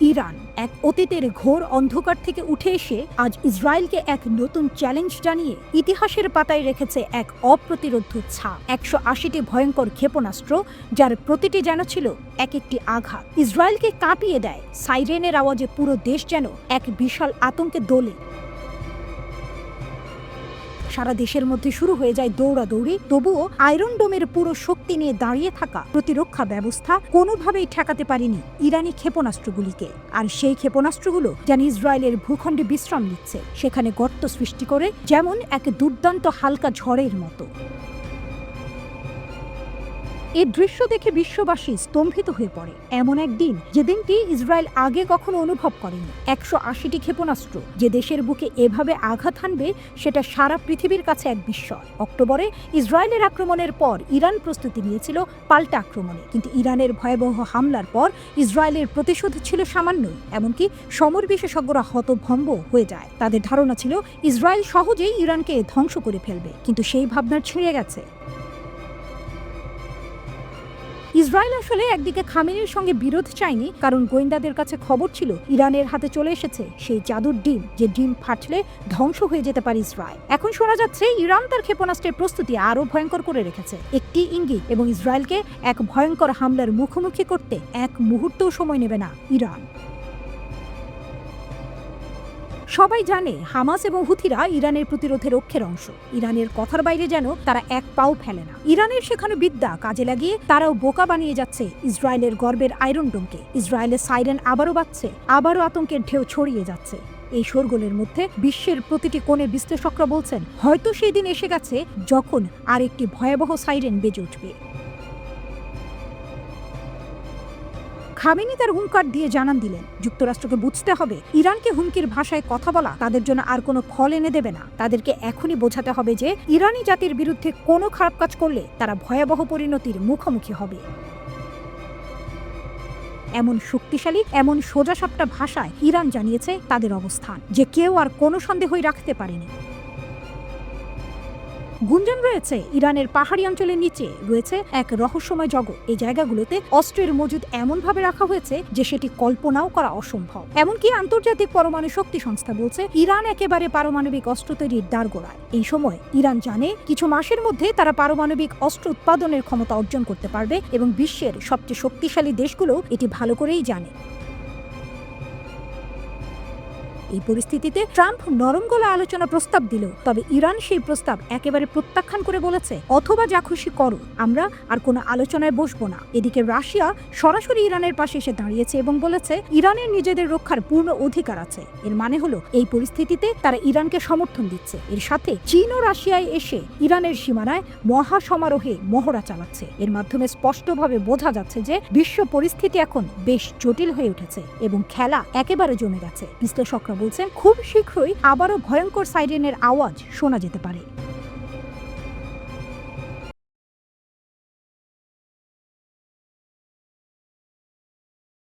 Iran এক অতীতের ঘোর অন্ধকার থেকে উঠে এসে আজ ইসরায়েলকে এক নতুন চ্যালেঞ্জ জানিয়ে ইতিহাসের পাতায় রেখেছে এক অপ্রতিরোধ্য ছাপ। ১৮০টি ভয়ঙ্কর ক্ষেপণাস্ত্র, যার প্রতিটি যেন ছিল এক একটি আঘাত। ইসরায়েলকে কাঁপিয়ে দেয়। সাইরেনের আওয়াজে পুরো দেশ যেন এক বিশাল আতঙ্কে দোলে। সারা দেশের মধ্যে শুরু হয়ে যায় দৌড়াদৌড়ি। তবুও আয়রন ডোমের পুরো শক্তি নিয়ে দাঁড়িয়ে থাকা প্রতিরক্ষা ব্যবস্থা কোনোভাবেই ঠেকাতে পারেনি ইরানি ক্ষেপণাস্ত্রগুলিকে। আর সেই ক্ষেপণাস্ত্রগুলো যেন ইসরায়েলের ভূখণ্ডে বিশ্রাম নিচ্ছে, সেখানে গর্ত সৃষ্টি করে, যেমন এক দুর্দান্ত হালকা ঝড়ের মতো। এই দৃশ্য দেখে বিশ্ববাসী স্তম্ভিত হয়ে পড়ে। এমন একদিন, যে দিনটি ইসরায়েল আগে কখনো অনুভব করেনি। ১৮০টি ক্ষেপণাস্ত্র যে দেশের বুকে এভাবে আঘাত হানবে, সেটা সারা পৃথিবীর কাছে এক বিস্ময়। অক্টোবরে ইসরায়েলের আক্রমণের পর ইরান প্রস্তুতি নিয়েছিল পাল্টা আক্রমণে, কিন্তু ইরানের ভয়াবহ হামলার পর ইসরায়েলের প্রতিশোধ ছিল সামান্যই। এমনকি সমর বিশেষজ্ঞরা হতভম্ব হয়ে যায়। তাদের ধারণা ছিল ইসরায়েল সহজেই ইরানকে ধ্বংস করে ফেলবে, কিন্তু সেই ভাবনা ছিঁড়ে গেছে। ইসরায়েল আসলে একদিকে খামেনির সঙ্গে বিরোধ চায়নি, কারণ গোয়েন্দাদের কাছে খবর ছিল ইরানের হাতে চলে এসেছে সেই জাদুর ডিম, যে ডিম ফাটলে ধ্বংস হয়ে যেতে পারে ইসরায়েল। এখন শোনা যাচ্ছে ইরান তার ক্ষেপণাস্ত্রের প্রস্তুতি আরও ভয়ঙ্কর করে রেখেছে। একটি ইঙ্গিত এবং ইসরায়েলকে এক ভয়ঙ্কর হামলার মুখোমুখি করতে এক মুহূর্তও সময় নেবে না ইরান। সবাই জানে হামাস এবং হুথিরা ইরানের প্রতিরোধের অক্ষের অংশ। ইরানের কথার বাইরে যেন তারা এক পাও ফেলে না। ইরানের শেখানো বিদ্যা কাজে লাগিয়ে তারাও বোকা বানিয়ে যাচ্ছে ইসরায়েলের গর্বের আয়রন ডোমকে। ইসরায়েলের সাইরেন আবারও বাজছে, আবারও আতঙ্কের ঢেউ ছড়িয়ে যাচ্ছে। এই শোরগোলের মধ্যে বিশ্বের প্রতিটি কোণে বিশ্লেষকরা বলছেন, হয়তো সেই দিন এসে গেছে যখন আরেকটি ভয়াবহ সাইরেন বেজে উঠবে। খামেনি তার হুঙ্কার দিয়ে জানান দিলেন, যুক্তরাষ্ট্রকে বুঝতে হবে ইরানকে হুমকির ভাষায় কথা বলা তাদের জন্য আর কোনো ফল এনে দেবে না। তাদেরকে এখনই বোঝাতে হবে যে ইরানি জাতির বিরুদ্ধে কোনো খারাপ কাজ করলে তারা ভয়াবহ পরিণতির মুখোমুখি হবে। এমন শক্তিশালী, এমন সোজাসাপটা ভাষায় ইরান জানিয়েছে তাদের অবস্থান, যে কেউ আর কোনো সন্দেহই রাখতে পারেনি। গুঞ্জন রয়েছে ইরানের পাহাড়ি অঞ্চলের নিচে রয়েছে এক রহস্যময় জগৎ। এই জায়গাগুলোতে অস্ত্রের মজুদ এমনভাবে রাখা হয়েছে যে সেটি কল্পনাও করা অসম্ভব। এমনকি আন্তর্জাতিক পরমাণু শক্তি সংস্থা বলছে ইরান একেবারে পারমাণবিক অস্ত্র তৈরির দ্বারগোড়ায়। এই সময় ইরান জানে কিছু মাসের মধ্যে তারা পারমাণবিক অস্ত্র উৎপাদনের ক্ষমতা অর্জন করতে পারবে, এবং বিশ্বের সবচেয়ে শক্তিশালী দেশগুলো এটি ভালো করেই জানে। এই পরিস্থিতিতে ট্রাম্প নরম গলা আলোচনা প্রস্তাব দিল, তবে ইরান সেই প্রস্তাব একেবারে প্রত্যাখ্যান করে বলেছে, অথবা যা খুশি করো, আমরা আর কোনো আলোচনায় বসবো না। এদিকে রাশিয়া সরাসরি ইরানের পাশে এসে দাঁড়িয়েছে এবং বলেছে ইরানের নিজেদের রক্ষার পূর্ণ অধিকার আছে। এর মানে হলো এই পরিস্থিতিতে তারা ইরানকে সমর্থন দিচ্ছে। এর সাথে চীন ও রাশিয়ায় এসে ইরানের সীমানায় মহা সমারোহে মহড়া চালাচ্ছে। এর মাধ্যমে স্পষ্টভাবে বোঝা যাচ্ছে যে বিশ্ব পরিস্থিতি এখন বেশ জটিল হয়ে উঠেছে এবং খেলা একেবারে জমে গেছে। বিশ্লেষকরা বলছেন খুব শীঘ্রই আবারও ভয়ঙ্কর সাইরেনের আওয়াজ শোনা যেতে পারে।